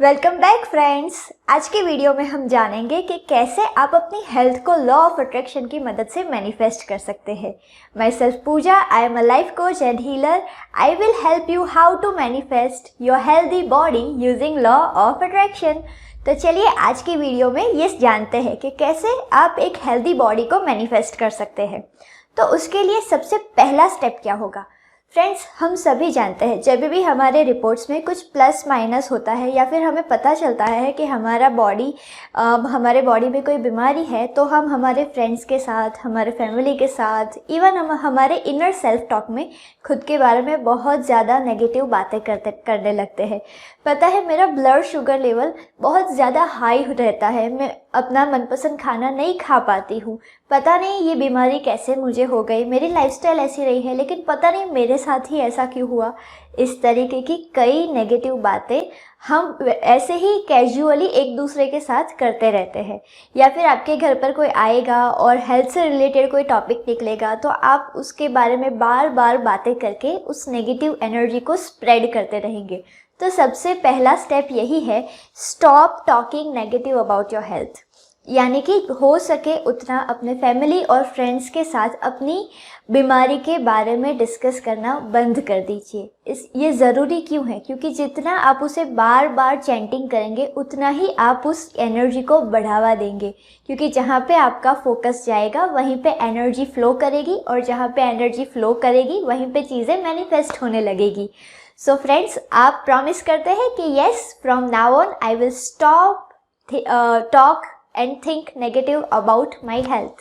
Welcome back friends. आज के video में हम जानेंगे कि कैसे आप अपनी हेल्थ को लॉ ऑफ अट्रैक्शन की मदद से मैनिफेस्ट कर सकते हैं। Myself Pooja, I am a life coach and healer. I will help you how to manifest your healthy body using law of attraction. तो चलिए आज की वीडियो में ये जानते हैं कि कैसे आप एक हेल्दी बॉडी को मैनिफेस्ट कर सकते हैं। तो उसके लिए सबसे पहला स्टेप क्या होगा फ्रेंड्स, हम सभी जानते हैं जब भी हमारे रिपोर्ट्स में कुछ प्लस माइनस होता है या फिर हमें पता चलता है कि हमारे बॉडी में कोई बीमारी है, तो हम हमारे फ्रेंड्स के साथ, हमारे फैमिली के साथ, इवन हम हमारे इनर सेल्फ टॉक में खुद के बारे में बहुत ज़्यादा नेगेटिव बातें करने लगते हैं। पता है, मेरा ब्लड शुगर लेवल बहुत ज़्यादा हाई रहता है, मैं अपना मनपसंद खाना नहीं खा पाती हूँ, पता नहीं ये बीमारी कैसे मुझे हो गई, मेरी लाइफस्टाइल ऐसी रही है लेकिन पता नहीं मेरे साथ ही ऐसा क्यों हुआ। इस तरीके की कई नेगेटिव बातें हम ऐसे ही कैजुअली एक दूसरे के साथ करते रहते हैं। या फिर आपके घर पर कोई आएगा और हेल्थ से रिलेटेड कोई टॉपिक निकलेगा तो आप उसके बारे में बार बार बातें करके उस नेगेटिव एनर्जी को स्प्रेड करते रहेंगे। तो सबसे पहला स्टेप यही है, stop talking negative about your health. यानी कि हो सके उतना अपने फैमिली और फ्रेंड्स के साथ अपनी बीमारी के बारे में डिस्कस करना बंद कर दीजिए। ये ज़रूरी क्यों है? क्योंकि जितना आप उसे बार बार चैंटिंग करेंगे उतना ही आप उस एनर्जी को बढ़ावा देंगे, क्योंकि जहाँ पे आपका फोकस जाएगा वहीं पे एनर्जी फ्लो करेगी और जहाँ पे एनर्जी फ्लो करेगी वहीं पे चीज़ें मैनिफेस्ट होने लगेगी। सो फ्रेंड्स, आप प्रॉमिस करते हैं कि yes, from now on I will stop talk and think negative about my health.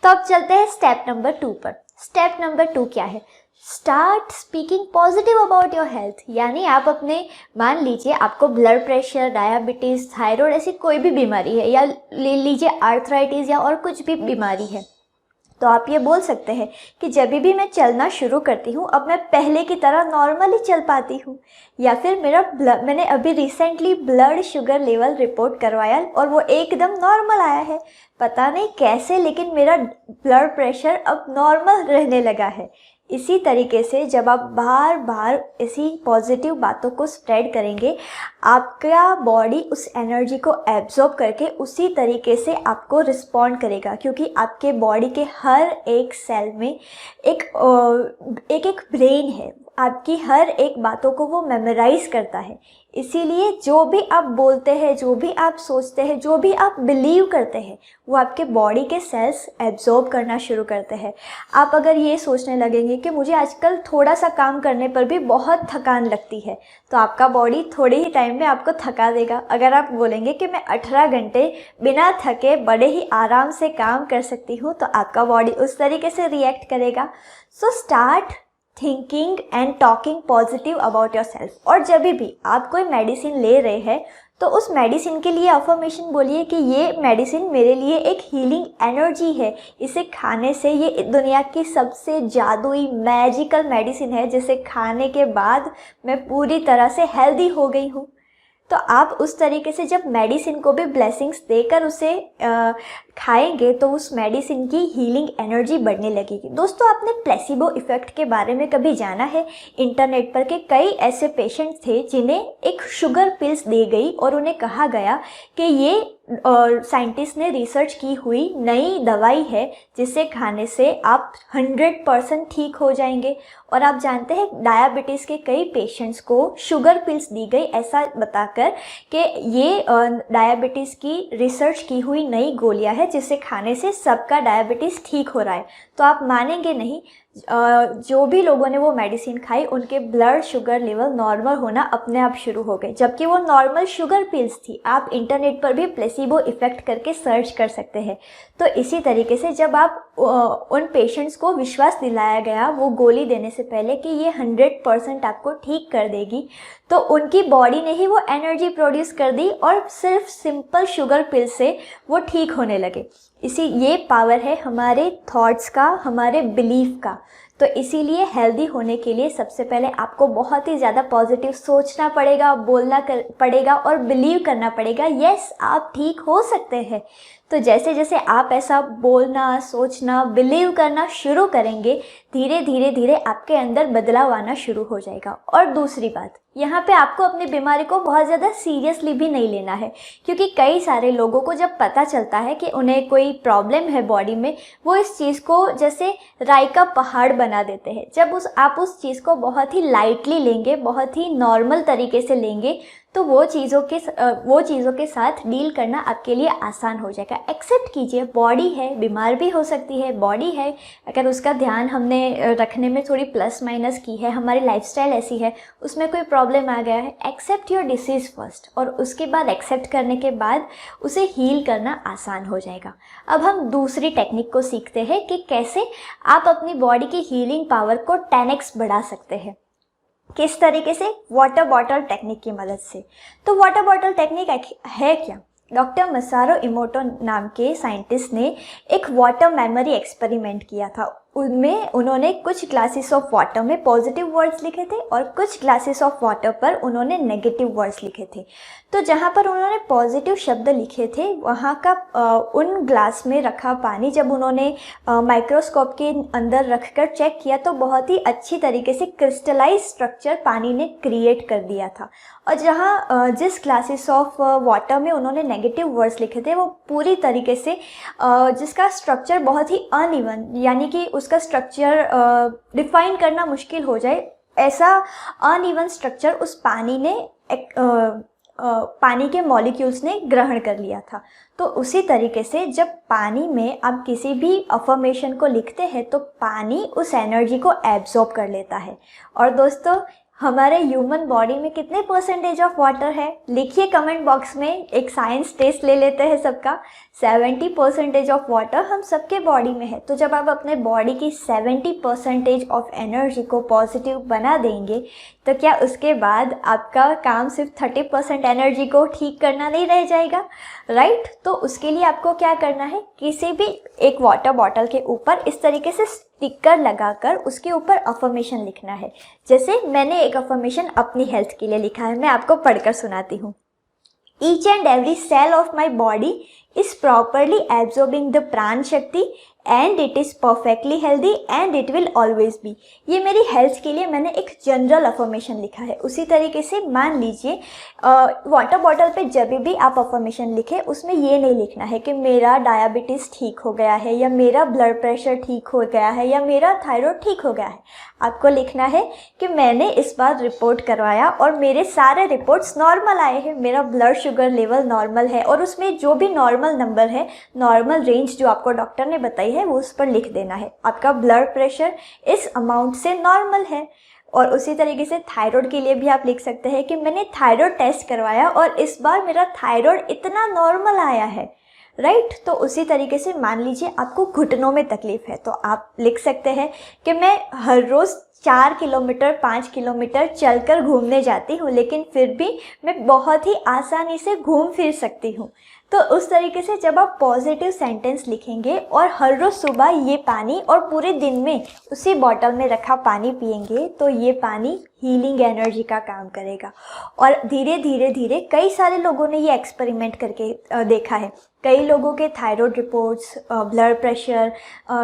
तो अब चलते हैं स्टेप नंबर 2 पर। स्टेप नंबर 2 क्या है? Start speaking positive about your health. यानी आप अपने, मान लीजिए आपको ब्लड प्रेशर, डायबिटीज़, थायराइड ऐसी कोई भी बीमारी है, या ले लीजिए आर्थराइटिस या और कुछ भी बीमारी है, तो आप ये बोल सकते हैं कि जब भी मैं चलना शुरू करती हूँ अब मैं पहले की तरह नॉर्मली चल पाती हूँ। या फिर मैंने अभी recently blood sugar level report करवाया और वो एकदम नॉर्मल आया है, पता नहीं कैसे, लेकिन मेरा ब्लड प्रेशर अब नॉर्मल रहने लगा है। इसी तरीके से जब आप बार बार ऐसी पॉजिटिव बातों को स्प्रेड करेंगे, आपका बॉडी उस एनर्जी को एब्जॉर्ब करके उसी तरीके से आपको रिस्पॉन्ड करेगा, क्योंकि आपके बॉडी के हर एक सेल में एक ब्रेन है, आपकी हर एक बातों को वो मेमोराइज करता है। इसीलिए जो भी आप बोलते हैं, जो भी आप सोचते हैं, जो भी आप बिलीव करते हैं, वो आपके बॉडी के सेल्स एब्जॉर्ब करना शुरू करते हैं। आप अगर ये सोचने लगेंगे कि मुझे आजकल थोड़ा सा काम करने पर भी बहुत थकान लगती है, तो आपका बॉडी थोड़े ही टाइम में आपको थका देगा। अगर आप बोलेंगे कि मैं 18 घंटे बिना थके बड़े ही आराम से काम कर सकती हूँ, तो आपका बॉडी उस तरीके से रिएक्ट करेगा। So start thinking and talking positive about your self. और जब भी आप कोई मेडिसिन ले रहे हैं तो उस मेडिसिन के लिए अफर्मेशन बोलिए कि ये मेडिसिन मेरे लिए एक हीलिंग एनर्जी है, इसे खाने से ये दुनिया की सबसे जादुई मैजिकल मेडिसिन है, जिसे खाने के बाद मैं पूरी तरह से हेल्दी हो गई हूँ। तो आप उस तरीके से जब मेडिसिन को भी ब्लेसिंग्स देकर उसे खाएंगे तो उस मेडिसिन की हीलिंग एनर्जी बढ़ने लगेगी। दोस्तों, आपने प्लेसिबो इफ़ेक्ट के बारे में कभी जाना है? इंटरनेट पर के कई ऐसे पेशेंट थे जिन्हें एक शुगर पिल्स दी गई और उन्हें कहा गया कि ये साइंटिस्ट ने रिसर्च की हुई नई दवाई है, जिसे खाने से आप 100% ठीक हो जाएंगे। और आप जानते हैं, डायबिटीज़ के कई पेशेंट्स को शुगर पिल्स दी गई ऐसा बताकर कि ये डायबिटीज़ की रिसर्च की हुई नई गोलियां है, जिसे खाने से सबका डायबिटीज़ ठीक हो रहा है। तो आप मानेंगे नहीं, जो भी लोगों ने वो मेडिसिन खाई उनके ब्लड शुगर लेवल नॉर्मल होना अपने आप शुरू हो गए, जबकि वो नॉर्मल शुगर पिल्स थी। आप इंटरनेट पर भी प्लेसिबो इफ़ेक्ट करके सर्च कर सकते हैं। तो इसी तरीके से जब आप उन पेशेंट्स को विश्वास दिलाया गया वो गोली देने से पहले कि ये 100% आपको ठीक कर देगी, तो उनकी बॉडी ने ही वो एनर्जी प्रोड्यूस कर दी और सिर्फ सिंपल शुगर पिल से वो ठीक होने लगे। ये पावर है हमारे थॉट्स का, हमारे बिलीफ का। तो इसीलिए हेल्दी होने के लिए सबसे पहले आपको बहुत ही ज़्यादा पॉजिटिव सोचना पड़ेगा, पड़ेगा और बिलीव करना पड़ेगा, यस आप ठीक हो सकते हैं। तो जैसे जैसे आप ऐसा बोलना, सोचना, बिलीव करना शुरू करेंगे, धीरे धीरे धीरे आपके अंदर बदलाव आना शुरू हो जाएगा। और दूसरी बात, यहाँ पे आपको अपनी बीमारी को बहुत ज़्यादा सीरियसली भी नहीं लेना है, क्योंकि कई सारे लोगों को जब पता चलता है कि उन्हें कोई प्रॉब्लम है बॉडी में, वो इस चीज़ को जैसे राई का पहाड़ बना देते हैं। जब आप उस चीज़ को बहुत ही लाइटली लेंगे, बहुत ही नॉर्मल तरीके से लेंगे, तो वो चीज़ों के साथ डील करना आपके लिए आसान हो जाएगा। एक्सेप्ट कीजिए, बॉडी है, बीमार भी हो सकती है, बॉडी है, अगर उसका ध्यान हमने रखने में थोड़ी प्लस माइनस की है, हमारी लाइफस्टाइल ऐसी है, उसमें कोई प्रॉब्लम आ गया है, एक्सेप्ट योर डिसीज़ फर्स्ट, और उसके बाद एक्सेप्ट करने के बाद उसे हील करना आसान हो जाएगा। अब हम दूसरी टेक्निक को सीखते हैं कि कैसे आप अपनी बॉडी की हीलिंग पावर को 10x बढ़ा सकते हैं। किस तरीके से? वाटर बॉटल टेक्निक की मदद से। तो वाटर बॉटल टेक्निक है क्या? डॉक्टर मसारो इमोटो नाम के साइंटिस्ट ने एक वाटर मेमोरी एक्सपेरिमेंट किया था। उनमें उन्होंने कुछ ग्लासेस ऑफ वाटर में पॉजिटिव वर्ड्स लिखे थे और कुछ ग्लासेस ऑफ वाटर पर उन्होंने नेगेटिव वर्ड्स लिखे थे। तो जहाँ पर उन्होंने पॉजिटिव शब्द लिखे थे, वहाँ का उन ग्लास में रखा पानी जब उन्होंने माइक्रोस्कोप के अंदर रखकर चेक किया, तो बहुत ही अच्छी तरीके से क्रिस्टलाइज स्ट्रक्चर पानी ने क्रिएट कर दिया था। और जहाँ जिस ग्लासेस ऑफ वाटर में उन्होंने नेगेटिव वर्ड्स लिखे थे, वो पूरी तरीके से जिसका स्ट्रक्चर बहुत ही अनइवन, यानी कि उसका स्ट्रक्चर डिफाइन करना मुश्किल हो जाए, ऐसा अनइवन स्ट्रक्चर उस पानी ने पानी के मॉलिक्यूल्स ने ग्रहण कर लिया था। तो उसी तरीके से जब पानी में आप किसी भी अफर्मेशन को लिखते हैं, तो पानी उस एनर्जी को एब्जॉर्ब कर लेता है। और दोस्तों, हमारे ह्यूमन बॉडी में कितने परसेंटेज ऑफ वाटर है? लिखिए कमेंट बॉक्स में, एक साइंस टेस्ट ले लेते हैं सबका। 70% ऑफ वाटर हम सबके बॉडी में है। तो जब आप अपने बॉडी की 70% ऑफ एनर्जी को पॉजिटिव बना देंगे, तो क्या उसके बाद आपका काम सिर्फ 30% एनर्जी को ठीक करना नहीं रह जाएगा, राइट? तो उसके लिए आपको क्या करना है, किसी भी एक वाटर बॉटल के ऊपर इस तरीके से स्टिकर लगाकर उसके ऊपर अफर्मेशन लिखना है। जैसे मैंने एक अफर्मेशन अपनी हेल्थ के लिए लिखा है, मैं आपको पढ़कर सुनाती हूँ। Each and every cell of my body is properly absorbing the प्राण शक्ति and it is perfectly healthy and it will always be। ये मेरी हेल्थ के लिए मैंने एक जनरल अफर्मेशन लिखा है। उसी तरीके से मान लीजिए वाटर बॉटल पे जब भी आप अफर्मेशन लिखें, उसमें ये नहीं लिखना है कि मेरा डायबिटीज़ ठीक हो गया है, या मेरा ब्लड प्रेशर ठीक हो गया है, या मेरा थायराइड ठीक हो गया है। आपको लिखना है कि मैंने इस बार रिपोर्ट करवाया और मेरे सारे रिपोर्ट्स नॉर्मल आए हैं, मेरा ब्लड शुगर लेवल नॉर्मल है, और उसमें जो भी नॉर्मल नंबर है, नॉर्मल रेंज जो आपको डॉक्टर ने बताई है, वो उस पर लिख देना है। आपका ब्लड प्रेशर इस अमाउंट से नॉर्मल है। और उसी तरीके से थायराइड के लिए भी आप लिख सकते हैं कि मैंने थायराइड टेस्ट करवाया और इस बार मेरा थायराइड इतना नॉर्मल आया है, राइट? तो उसी तरीके से मान लीजिए आपको घुटनों में तकलीफ है, तो आप लिख सकते हैं कि मैं हर रोज़ 4 किलोमीटर 5 किलोमीटर चलकर घूमने जाती हूँ, लेकिन फिर भी मैं बहुत ही आसानी से घूम फिर सकती हूँ। तो उस तरीके से जब आप पॉजिटिव सेंटेंस लिखेंगे और हर रोज़ सुबह ये पानी और पूरे दिन में उसी बॉटल में रखा पानी पिएंगे, तो ये पानी हीलिंग एनर्जी का काम करेगा। और धीरे धीरे धीरे कई सारे लोगों ने ये एक्सपेरिमेंट करके देखा है। कई लोगों के thyroid reports, blood pressure,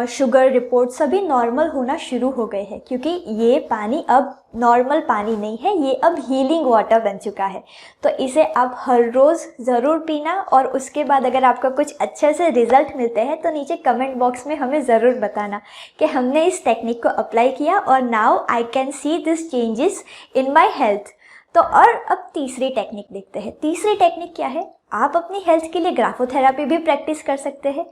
sugar report सभी नॉर्मल होना शुरू हो गए हैं, क्योंकि ये पानी अब नॉर्मल पानी नहीं है, ये अब हीलिंग वाटर बन चुका है। तो इसे आप हर रोज़ ज़रूर पीना, और उसके बाद अगर आपको कुछ अच्छे से रिजल्ट मिलते हैं तो नीचे कमेंट बॉक्स में हमें ज़रूर बताना कि हमने इस टेक्निक को अप्लाई किया और now I can see this changes in my health. तो और अब तीसरी टेक्निक देखते हैं। तीसरी टेक्निक क्या है? आप अपनी हेल्थ के लिए ग्राफोथेरेपी भी प्रैक्टिस कर सकते हैं।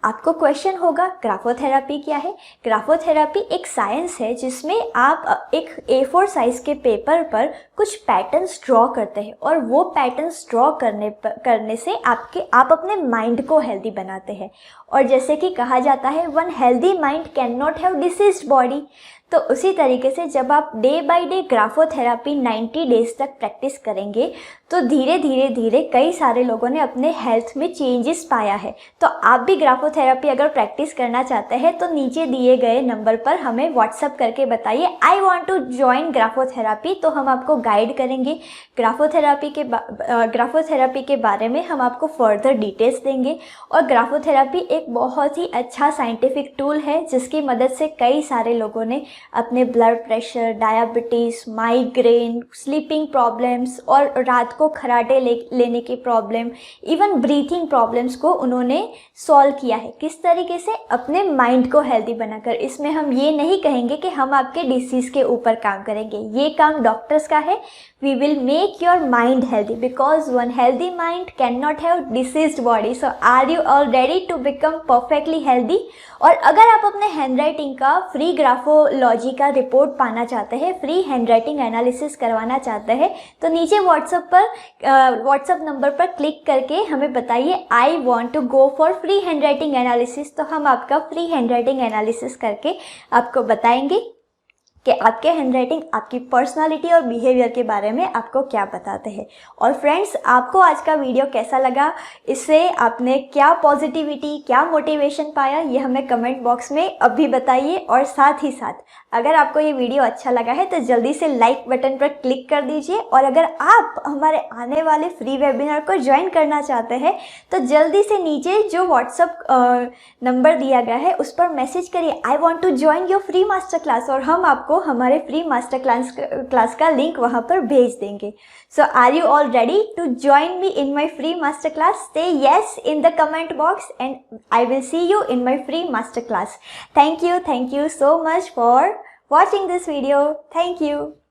आपको क्वेश्चन होगा, ग्राफोथेरेपी क्या है? ग्राफोथेरेपी एक साइंस है जिसमें आप एक A4 साइज़ के पेपर पर कुछ पैटर्न्स ड्रॉ करते हैं, और वो पैटर्न्स ड्रॉ करने से आप अपने माइंड को हेल्दी बनाते हैं। और जैसे कि कहा जाता है, one healthy mind can not have diseased body. तो उसी तरीके से जब आप day by day graphotherapy 90 days तक प्रैक्टिस करेंगे तो धीरे धीरे कई सारे लोगों ने अपने हेल्थ में चेंजेस पाया है। तो आप भी ग्राफोथेरेपी अगर प्रैक्टिस करना चाहते हैं तो नीचे दिए गए नंबर पर हमें व्हाट्सअप करके बताइए I want to join graphotherapy, तो हम आपको गाइड करेंगे। ग्राफोथेरेपी के बारे में हम आपको फर्दर डिटेल्स देंगे। और ग्राफोथेरेपी एक बहुत ही अच्छा साइंटिफिक टूल है जिसकी मदद से कई सारे लोगों ने अपने blood pressure, diabetes, migraine, sleeping problems और रात को खर्राटे लेने की प्रॉब्लम, इवन ब्रीथिंग प्रॉब्लम्स को उन्होंने सॉल्व किया है। किस तरीके से? अपने माइंड को हेल्दी बनाकर। इसमें हम ये नहीं कहेंगे कि हम आपके डिसीज़ के ऊपर काम करेंगे, ये काम डॉक्टर्स का है। We will make your mind healthy because one healthy mind can not have diseased body. So are you all ready to become perfectly healthy? और अगर आप अपने हैंडराइटिंग का फ्री ग्राफोलॉजी का रिपोर्ट पाना चाहते हैं, फ्री हैंडराइटिंग एनालिसिस करवाना चाहते हैं, तो नीचे व्हाट्सअप नंबर पर क्लिक करके हमें बताइए I want to go for free handwriting analysis. तो हम आपका फ्री हैंडराइटिंग एनालिसिस करके आपको बताएंगे कि आपके हैंडराइटिंग आपकी पर्सनालिटी और बिहेवियर के बारे में आपको क्या बताते हैं। और फ्रेंड्स, आपको आज का वीडियो कैसा लगा? इससे आपने क्या पॉजिटिविटी, क्या मोटिवेशन पाया, ये हमें कमेंट बॉक्स में अभी बताइए। और साथ ही साथ अगर आपको ये वीडियो अच्छा लगा है तो जल्दी से लाइक बटन पर क्लिक कर दीजिए। और अगर आप हमारे आने वाले फ्री वेबिनार को ज्वाइन करना चाहते हैं तो जल्दी से नीचे जो व्हाट्सअप नंबर दिया गया है उस पर मैसेज करिए I want to join your free master class, और हम आपको हमारे फ्री मास्टर क्लास का लिंक वहां पर भेज देंगे। So are you all ready to join me in my free master class? Say yes in the comment box and I will see you in my free master class. Thank you so much for watching this video. Thank you.